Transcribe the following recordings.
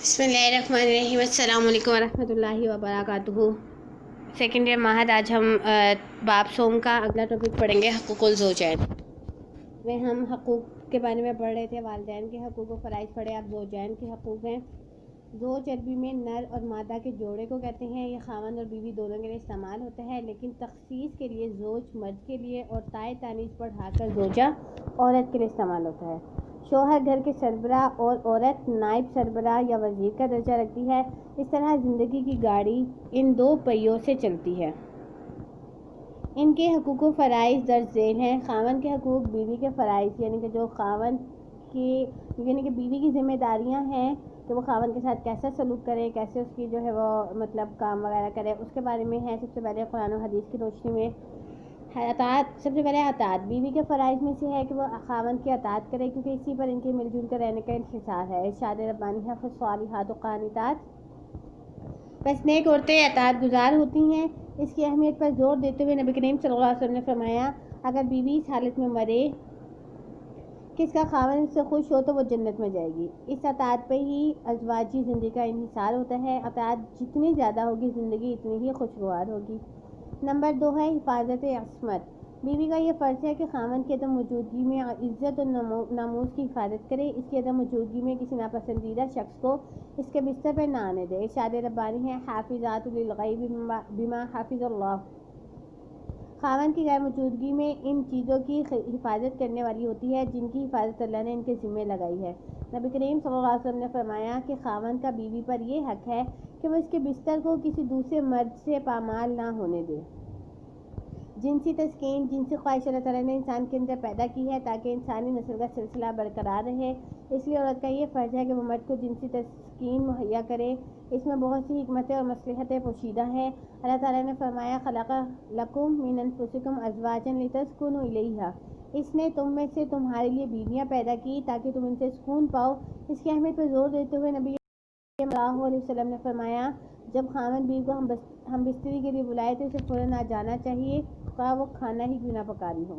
بسم اللہ الرحمن الرحیم۔ السلام علیکم ورحمۃ اللہ وبرکاتہ۔ سیکنڈ ایئر ماہد، آج ہم باب سوم کا اگلا ٹاپک پڑھیں گے، حقوق الزوجین میں ہم حقوق کے بارے میں پڑھ رہے تھے۔ والدین کے حقوق و فرائض پڑھے، اب زوجین کے حقوق ہیں۔ زوج عربی میں نر اور مادہ کے جوڑے کو کہتے ہیں۔ یہ خاوند اور بیوی دونوں کے لیے استعمال ہوتا ہے، لیکن تخصیص کے لیے زوج مرد کے لیے اور تائے تانیث پڑھا کر زوجہ عورت کے لیے استعمال ہوتا ہے۔ شوہر گھر کے سربراہ اور عورت نائب سربراہ یا وزیر کا درجہ رکھتی ہے۔ اس طرح زندگی کی گاڑی ان دو پہیوں سے چلتی ہے۔ ان کے حقوق و فرائض درج ذیل ہیں۔ خاوند کے حقوق، بیوی کے فرائض، یعنی کہ جو خاوند کی بیوی کی ذمہ داریاں ہیں کہ وہ خاوند کے ساتھ کیسا سلوک کرے، کیسے اس کی جو ہے وہ کام وغیرہ کرے، اس کے بارے میں ہے۔ سب سے پہلے قرآن و حدیث کی روشنی میں سب سے پہلے اطاعت بیوی کے فرائض میں سے ہے کہ وہ خاوند کی اطاعت کرے، کیونکہ اسی پر ان کے مل جل کر رہنے کا انحصار ہے۔ ارشاد ربانی ہے، فالصالحات قانتات، بس نیک عورتیں اطاعت گزار ہوتی ہیں۔ اس کی اہمیت پر زور دیتے ہوئے نبی کریم صلی اللہ علیہ وسلم نے فرمایا، اگر بیوی اس حالت میں مرے کہ اس کا خاوند اس سے خوش ہو تو وہ جنت میں جائے گی۔ اس اطاعت پہ ہی ازواجی زندگی کا انحصار ہوتا ہے۔ اطاعت جتنی زیادہ ہوگی، زندگی اتنی ہی خوشگوار ہوگی۔ نمبر 2 ہے حفاظت عصمت۔ بیوی کا یہ فرض ہے کہ خاوند کی عدم موجودگی میں عزت اور ناموس کی حفاظت کرے۔ اس کی عدم موجودگی میں کسی ناپسندیدہ شخص کو اس کے بستر پر نہ آنے دے۔ ارشاد ربانی ہے، حافظات للغیب بما حفظ اللہ۔ خاوند کی غیر موجودگی میں ان چیزوں کی حفاظت کرنے والی ہوتی ہے جن کی حفاظت اللہ نے ان کے ذمہ لگائی ہے۔ نبی کریم صلی اللہ علیہ وسلم نے فرمایا کہ خاوند کا بیوی پر یہ حق ہے کہ وہ اس کے بستر کو کسی دوسرے مرد سے پامال نہ ہونے دے۔ جنسی تسکین، جنسی خواہش اللہ تعالیٰ نے انسان کے اندر پیدا کی ہے تاکہ انسانی نسل کا سلسلہ برقرار رہے۔ اس لیے عورت کا یہ فرض ہے کہ وہ مرد کو جنسی تسکین مہیا کرے۔ اس میں بہت سی حکمتیں اور مصلحتیں پوشیدہ ہیں۔ اللہ تعالیٰ نے فرمایا، خلق لکم من انفسکم ازواجا لتسکنوا الیہا۔ اس نے تم میں سے تمہارے لیے بیویاں پیدا کی تاکہ تم ان سے سکون پاؤ۔ اس کی اہمیت پر زور دیتے ہوئے نبی صلی اللہ علیہ وسلم نے فرمایا، جب خاوند بیوی کو ہم بستری کے لیے بلائے تو اسے فوراً آ جانا چاہیے، خواہ وہ کھانا ہی کیوں نہ پکا رہی ہو۔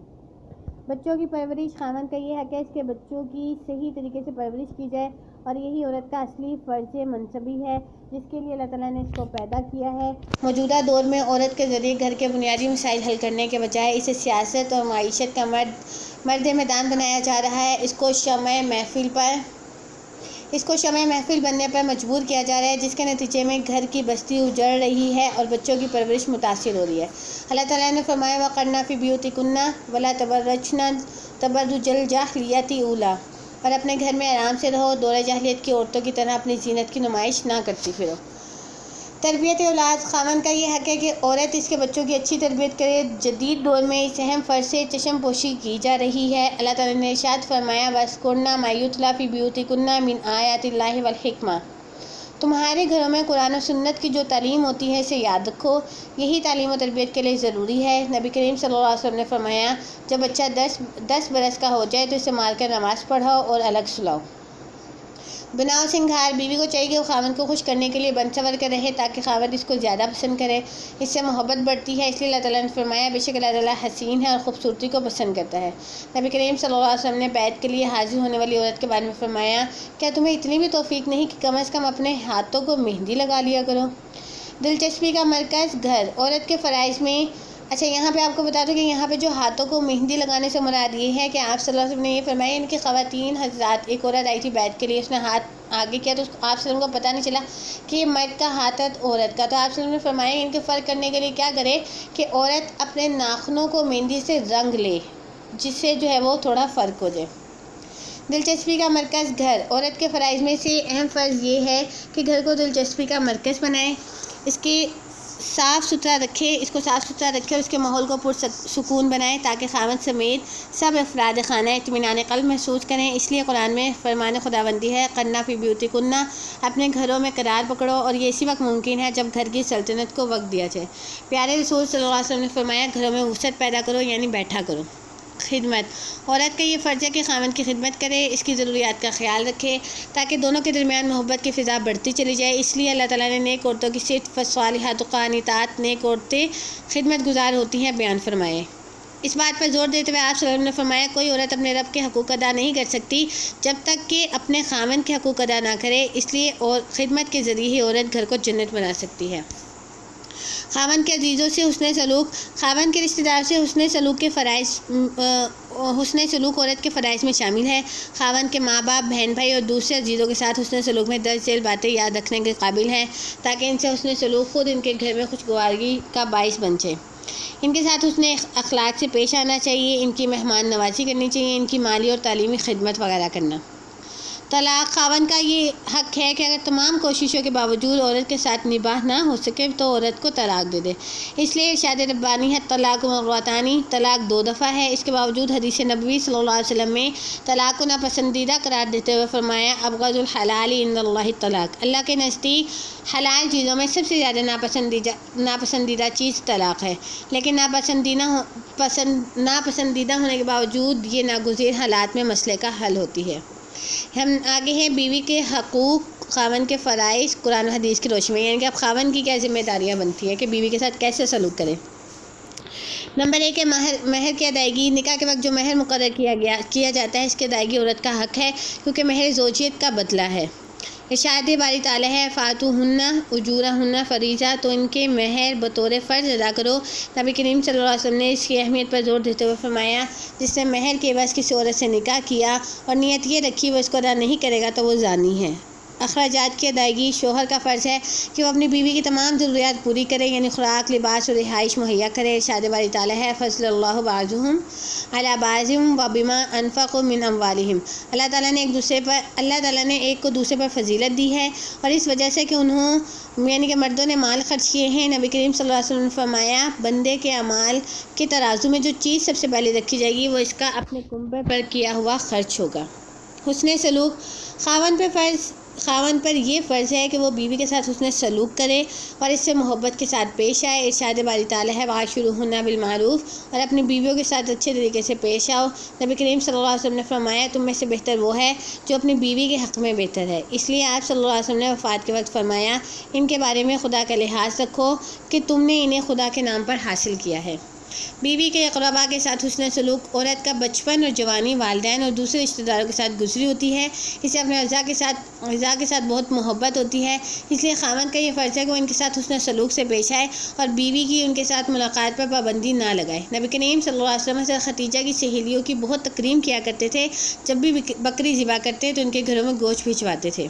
بچوں کی پرورش، خاوند کا یہ حق ہے اس کے بچوں کی صحیح طریقے سے پرورش کی جائے، اور یہی عورت کا اصلی فرض منصبی ہے جس کے لیے اللہ تعالیٰ نے اس کو پیدا کیا ہے۔ موجودہ دور میں عورت کے ذریعے گھر کے بنیادی مسائل حل کرنے کے بجائے اسے سیاست اور معیشت کا مرد میدان بنایا جا رہا ہے۔ اس کو شمع محفل بننے پر مجبور کیا جا رہا ہے، جس کے نتیجے میں گھر کی بستی اجڑ رہی ہے اور بچوں کی پرورش متاثر ہو رہی ہے۔ اللہ تعالیٰ نے فرمایا، وَقَرْنَ فِي بُيُوتِكُنَّ وَلَا تَبَرَّجْنَ تَبَرُّجَ الْجَاهِلِيَّةِ الْأُولَىٰ، اور اپنے گھر میں آرام سے رہو، دور جاہلیت کی عورتوں کی طرح اپنی زینت کی نمائش نہ کرتی پھرو۔ تربیت اولاد، خاوند کا یہ حق ہے کہ عورت اس کے بچوں کی اچھی تربیت کرے۔ جدید دور میں اس اہم فرض سے چشم پوشی کی جا رہی ہے۔ اللہ تعالیٰ نے ارشاد فرمایا، وَاذْكُرْنَ مَا يُتْلَىٰ فِي بُيُوتِكُنَّ مِنْ آيَاتِ اللَّهِ وَالْحِكْمَةِ۔ تمہارے گھروں میں قرآن و سنت کی جو تعلیم ہوتی ہے اسے یاد رکھو، یہی تعلیم و تربیت کے لیے ضروری ہے۔ نبی کریم صلی اللہ علیہ وسلم نے فرمایا، جب بچہ 10 برس کا ہو جائے تو اسے مار کر نماز پڑھاؤ اور الگ سلاؤ۔ بنا و سنگھار، بیوی کو چاہیے کہ وہ خاوند کو خوش کرنے کے لیے بن سور کر رہے تاکہ خاوند اس کو زیادہ پسند کرے، اس سے محبت بڑھتی ہے۔ اس لیے اللہ تعالیٰ نے فرمایا، بے شک اللہ تعالیٰ حسین ہے اور خوبصورتی کو پسند کرتا ہے۔ نبی کریم صلی اللہ علیہ وسلم نے بیعت کے لیے حاضر ہونے والی عورت کے بارے میں فرمایا، کیا تمہیں اتنی بھی توفیق نہیں کہ کم از کم اپنے ہاتھوں کو مہندی لگا لیا کرو۔ دلچسپی کا مرکز، گھر، عورت کے فرائض میں یہاں پہ آپ کو بتا دوں کہ یہاں پہ جو ہاتھوں کو مہندی لگانے سے مراد یہ ہے کہ آپ صلی اللہ علیہ وسلم نے یہ فرمایا، ان کی خواتین حضرات، ایک عورت آئی تھی بیعت کے لیے، اس نے ہاتھ آگے کیا تو آپ صلی اللہ علیہ وسلم کو پتہ نہیں چلا کہ یہ مرد کا ہاتھ ہے عورت کا، تو آپ صلی اللہ علیہ وسلم نے فرمایا ان کے فرق کرنے کے لیے کیا کرے کہ عورت اپنے ناخنوں کو مہندی سے رنگ لے، جس سے جو ہے وہ تھوڑا فرق ہو جائے۔ دلچسپی کا مرکز، گھر، عورت کے فرائض میں سے اہم فرض یہ ہے کہ گھر کو دلچسپی کا مرکز بنائے، اس کو صاف ستھرا رکھے اور اس کے ماحول کو پرسکون بنائے تاکہ خاوند سمیت سب افراد خانہ اطمینان قلب محسوس کریں۔ اس لیے قرآن میں فرمان خداوندی ہے، قرنا فی بیوتکن، اپنے گھروں میں قرار پکڑو، اور یہ اسی وقت ممکن ہے جب گھر کی سلطنت کو وقت دیا جائے۔ پیارے رسول صلی اللہ علیہ وسلم نے فرمایا، گھروں میں وسعت پیدا کرو، یعنی بیٹھا کرو۔ خدمت، عورت کا یہ فرض ہے کہ خاوند کی خدمت کرے، اس کی ضروریات کا خیال رکھے تاکہ دونوں کے درمیان محبت کی فضا بڑھتی چلی جائے۔ اس لیے اللہ تعالیٰ نے نیک عورتوں کی صفت فالصالحات قانتات، نیک عورتیں خدمت گزار ہوتی ہیں، بیان فرمائے۔ اس بات پر زور دیتے ہوئے آپ صلی اللہ علیہ وسلم نے فرمایا کوئی عورت اپنے رب کے حقوق ادا نہیں کر سکتی جب تک کہ اپنے خاوند کے حقوق ادا نہ کرے، اس لیے اور خدمت کے ذریعے ہی عورت گھر کو جنت بنا سکتی ہے۔ خاوند کے عزیزوں سے حسن سلوک، خاوند کے رشتہ دار سے حسن سلوک عورت کے فرائض میں شامل ہے۔ خاوند کے ماں باپ، بہن بھائی اور دوسرے عزیزوں کے ساتھ حسن سلوک میں درج ذیل باتیں یاد رکھنے کے قابل ہے تاکہ ان سے حسن سلوک خود ان کے گھر میں خوشگواری کا باعث بن جائے۔ ان کے ساتھ حسن اخلاق سے پیش آنا چاہیے، ان کی مہمان نوازی کرنی چاہیے، ان کی مالی اور تعلیمی خدمت وغیرہ کرنا۔ طلاق، خاوند کا یہ حق ہے کہ اگر تمام کوششوں کے باوجود عورت کے ساتھ نباہ نہ ہو سکے تو عورت کو طلاق دے دے۔ اس لیے ارشاد ربانی ہے طلاق مرتان، طلاق 2 دفعہ ہے۔ اس کے باوجود حدیث نبوی صلی اللہ علیہ وسلم میں طلاق کو ناپسندیدہ قرار دیتے ہوئے فرمایا ابغض الحلال عند اللہ طلاق، اللہ کے نزدیک حلال چیزوں میں سب سے زیادہ ناپسندیدہ چیز طلاق ہے، لیکن ناپسندیدہ ہونے کے باوجود یہ ناگزیر حالات میں مسئلے کا حل ہوتی ہے۔ ہم آگے ہیں بیوی کے حقوق، خاوند کے فرائض قرآن و حدیث کی روشنی میں، یعنی کہ اب خاوند کی کیا ذمہ داریاں بنتی ہیں کہ بیوی کے ساتھ کیسے سلوک کرے۔ نمبر 1 ہے مہر کی ادائیگی۔ نکاح کے وقت جو مہر مقرر کیا جاتا ہے اس کی ادائیگی عورت کا حق ہے کیونکہ مہر زوجیت کا بدلہ ہے۔ ارشاد باری تعالیٰ ہے فاتوہن اجورہن فریضہ، تو ان کے مہر بطور فرض ادا کرو۔ نبی کریم صلی اللہ علیہ وسلم نے اس کی اہمیت پر زور دیتے ہوئے فرمایا جس نے مہر کے عوض کسی عورت سے نکاح کیا اور نیت یہ رکھی وہ اس کو ادا نہیں کرے گا تو وہ زانی ہے۔ اخراجات کی ادائیگی، شوہر کا فرض ہے کہ وہ اپنی بیوی کی تمام ضروریات پوری کرے، یعنی خوراک، لباس اور رہائش مہیا کرے۔ ارشاد باری تعالیٰ ہے فضل اللہ بعضهم علی بعض وبما انفقوا من اموالهم، اللہ تعالیٰ نے ایک کو دوسرے پر فضیلت دی ہے اور اس وجہ سے کہ یعنی کہ مردوں نے مال خرچ کیے ہیں۔ نبی کریم صلی اللہ علیہ وسلم نے فرمایا بندے کے اعمال کے ترازو میں جو چیز سب سے پہلے رکھی جائے گی وہ اس کا اپنے کنبے پر کیا ہوا خرچ ہوگا۔ حسن سلوک، خاوند پر یہ فرض ہے کہ وہ بیوی کے ساتھ حسن سلوک کرے اور اس سے محبت کے ساتھ پیش آئے۔ ارشاد باری تعالیٰ ہے وعاشروہن بالمعروف، اور اپنی بیویوں کے ساتھ اچھے طریقے سے پیش آؤ۔ نبی کریم صلی اللہ علیہ وسلم نے فرمایا تم میں سے بہتر وہ ہے جو اپنی بیوی کے حق میں بہتر ہے۔ اس لیے آپ صلی اللہ علیہ وسلم نے وفات کے وقت فرمایا ان کے بارے میں خدا کا لحاظ رکھو کہ تم نے انہیں خدا کے نام پر حاصل کیا ہے۔ بیوی کے اقربا کے ساتھ حسن سلوک، عورت کا بچپن اور جوانی والدین اور دوسرے رشتہ داروں کے ساتھ گزری ہوتی ہے، اسے اپنے اعضاء کے ساتھ بہت محبت ہوتی ہے، اس لیے خاوند کا یہ فرض ہے کہ وہ ان کے ساتھ حسن سلوک سے پیش آئے اور بیوی کی ان کے ساتھ ملاقات پر پابندی نہ لگائے۔ نبی کریم صلی اللہ علیہ وسلم حضرت خدیجہ کی سہیلیوں کی بہت تکریم کیا کرتے تھے، جب بھی بکری ذبح کرتے تو ان کے گھروں میں گوشت بھجواتے تھے۔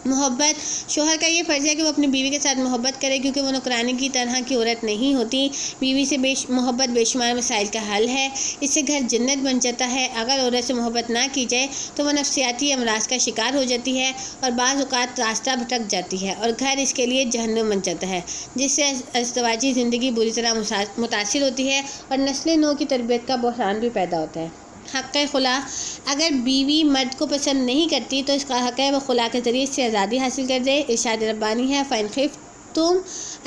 محبت، شوہر کا یہ فرض ہے کہ وہ اپنی بیوی کے ساتھ محبت کرے کیونکہ وہ نوکرانی کی طرح کی عورت نہیں ہوتی۔ بیوی سے محبت بے شمار مسائل کا حل ہے، اس سے گھر جنت بن جاتا ہے۔ اگر عورت سے محبت نہ کی جائے تو وہ نفسیاتی امراض کا شکار ہو جاتی ہے اور بعض اوقات راستہ بھٹک جاتی ہے اور گھر اس کے لیے جہنم بن جاتا ہے، جس سے ازدواجی زندگی بری طرح متاثر ہوتی ہے اور نسل نو کی تربیت کا بحران بھی پیدا ہوتا ہے۔ حق خلا، اگر بیوی مرد کو پسند نہیں کرتی تو اس کا حق ہے وہ خلا کے ذریعے سے آزادی حاصل کر دے۔ ارشاد ربانی ہے فَإِنْ خِفْتُمْ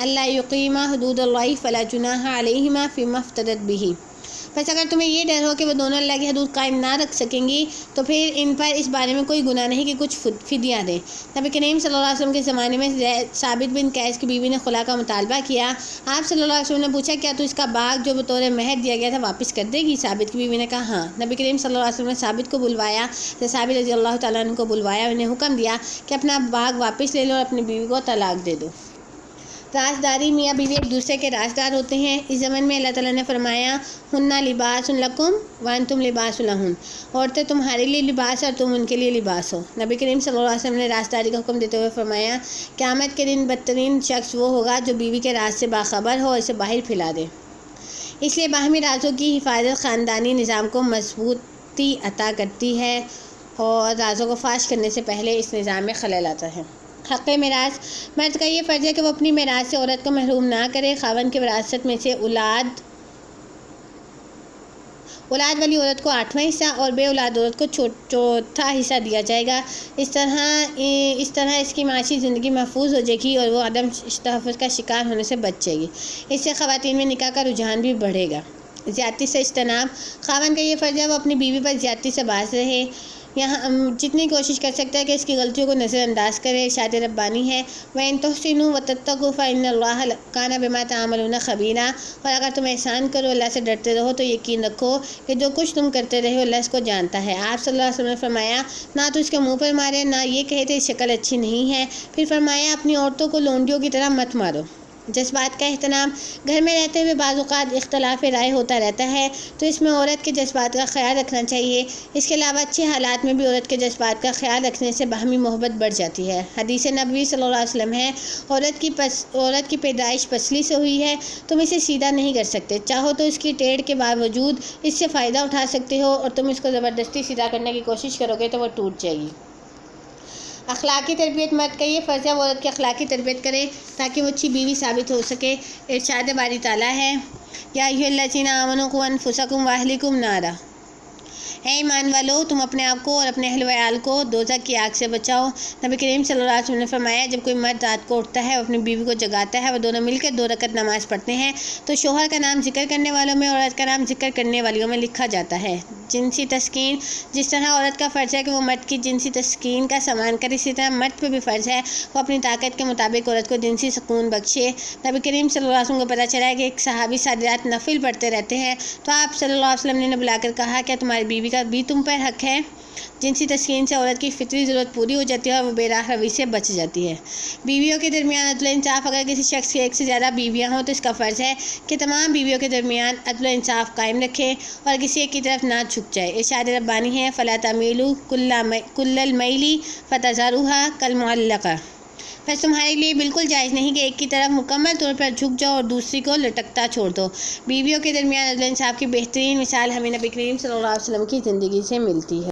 أَلَّا يُقِيمَا حُدُودَ اللَّهِ فَلَا جُنَاحَ عَلَيْهِمَا فِيمَا افْتَدَتْ بِهِ، بس اگر تمہیں یہ ڈر ہو کہ وہ دونوں اللہ کی حدود قائم نہ رکھ سکیں گی تو پھر ان پر اس بارے میں کوئی گناہ نہیں کہ کچھ فدیہ دیں۔ نبی کریم صلی اللہ علیہ وسلم کے زمانے میں ثابت بن قیس کی بیوی نے خلا کا مطالبہ کیا۔ آپ صلی اللہ علیہ وسلم نے پوچھا کیا تو اس کا باغ جو بطور مہر دیا گیا تھا واپس کر دے گی؟ ثابت کی بیوی نے کہا ہاں۔ نبی کریم صلی اللہ علیہ وسلم نے ثابت کو بلوایا، ثابت رضی اللہ تعالیٰ عنہ کو بلوایا، انہیں حکم دیا کہ اپنا باغ واپس لے لو اور اپنی بیوی کو طلاق دے دو۔ رازداری، میاں بیوی ایک دوسرے کے رازدار ہوتے ہیں۔ اس زمن میں اللہ تعالیٰ نے فرمایا ہن لباس لکم وانتم لباس لہن، عورتیں تمہارے لیے لباس اور تم ان کے لیے لباس ہو۔ نبی کریم صلی اللہ علیہ وسلم نے رازداری کا حکم دیتے ہوئے فرمایا قیامت کے دن بدترین شخص وہ ہوگا جو بیوی کے راز سے باخبر ہو اور اسے باہر پھیلا دے۔ اس لیے باہمی رازوں کی حفاظت خاندانی نظام کو مضبوطی عطا کرتی ہے اور رازوں کو فاش کرنے سے پہلے اس نظام میں خلل آتا ہے۔ حق میراث، مرد کا یہ فرض ہے کہ وہ اپنی میراث سے عورت کو محروم نہ کرے۔ خاوند کی وراثت میں سے اولاد والی عورت کو 8واں حصہ اور بے اولاد عورت کو چوتھا حصہ دیا جائے گا۔ اس طرح اس کی معاشی زندگی محفوظ ہو جائے گی اور وہ عدم تحفظ کا شکار ہونے سے بچ جائے گی۔ اس سے خواتین میں نکاح کا رجحان بھی بڑھے گا۔ زیادتی سے اجتناب، خاوند کا یہ فرض ہے وہ اپنی بیوی پر زیادتی سے باز رہے۔ یہاں جتنی کوشش کر سکتا ہے کہ اس کی غلطیوں کو نظر انداز کرے۔ ارشاد ربانی ہے وَإِن تُحْسِنُوا وَتَتَّقُوا فَإِنَّ اللَّهَ كَانَ بِمَا تَعْمَلُونَ خَبِيرًا، اور اگر تم احسان کرو، اللہ سے ڈرتے رہو، تو یقین رکھو کہ جو کچھ تم کرتے رہے ہو اللہ اس کو جانتا ہے۔ آپ صلی اللہ علیہ وسلم نے فرمایا نہ تو اس کے منہ پر مارے، نہ یہ کہے تیری شکل اچھی نہیں ہے۔ پھر فرمایا اپنی عورتوں کو لونڈیوں کی طرح مت مارو۔ جذبات کا احترام، گھر میں رہتے ہوئے بعض اوقات اختلاف رائے ہوتا رہتا ہے، تو اس میں عورت کے جذبات کا خیال رکھنا چاہیے۔ اس کے علاوہ اچھے حالات میں بھی عورت کے جذبات کا خیال رکھنے سے باہمی محبت بڑھ جاتی ہے۔ حدیث نبوی صلی اللہ علیہ وسلم ہے عورت کی پیدائش پسلی سے ہوئی ہے، تم اسے سیدھا نہیں کر سکتے، چاہو تو اس کی ٹیڑھ کے باوجود اس سے فائدہ اٹھا سکتے ہو، اور تم اس کو زبردستی سیدھا کرنے کی کوشش کرو گے تو وہ ٹوٹ جائے گی۔ اخلاقی تربیت مرد کا یہ فرض ہے وہ عورت کی اخلاقی تربیت کرے تاکہ وہ اچھی بیوی ثابت ہو سکے۔ ارشاد باری تعالیٰ ہے یا ایھا الذین آمنوا قوا انفسکم واہلیکم نارا، اے ایمان والو تم اپنے آپ کو اور اپنے اہل و عیال کو دوزخ کی آگ سے بچاؤ۔ نبی کریم صلی اللہ علیہ وسلم نے فرمایا جب کوئی مرد رات کو اٹھتا ہے اور اپنی بیوی کو جگاتا ہے، وہ دونوں مل کر 2 رکعت نماز پڑھتے ہیں، تو شوہر کا نام ذکر کرنے والوں میں اور عورت کا نام ذکر کرنے والیوں میں لکھا جاتا ہے۔ جنسی تسکین، جس طرح عورت کا فرض ہے کہ وہ مرد کی جنسی تسکین کا سامان کرے، اسی طرح مرد پہ بھی فرض ہے وہ اپنی طاقت کے مطابق عورت کو جنسی سکون بخشے۔ نبی کریم صلی اللہ علیہ وسلم کو پتہ چلا ہے کہ ایک صحابی ساری رات نفل پڑھتے رہتے ہیں، تو آپ صلی اللہ علیہ وسلم نے انہیں بلا کر کہا کیا تمہاری بیوی کا بھی تم پر حق ہے؟ جنسی تسکین سے عورت کی فطری ضرورت پوری ہو جاتی ہے اور وہ بے راہ روی سے بچ جاتی ہے۔ بیویوں کے درمیان عدل و انصاف، اگر کسی شخص کی 1 سے زیادہ بیویاں ہوں تو اس کا فرض ہے کہ تمام بیویوں کے درمیان عدل و انصاف قائم رکھے اور کسی ایک کی طرف نہ جھک جائے۔ ارشاد ربانی ہے فَلَا تَمِيلُوا كُلَّ الْمَيْلِ فَتَذَرُوهَا كَالْمُعَلَّقَةِ، بس تمہارے لیے بالکل جائز نہیں کہ ایک کی طرف مکمل طور پر جھک جاؤ اور دوسری کو لٹکتا چھوڑ دو۔ بیویوں کے درمیان عدل و انصاف کی بہترین مثال ہمیں نبی کریم صلی اللہ علیہ وسلم کی زندگی سے ملتی ہے۔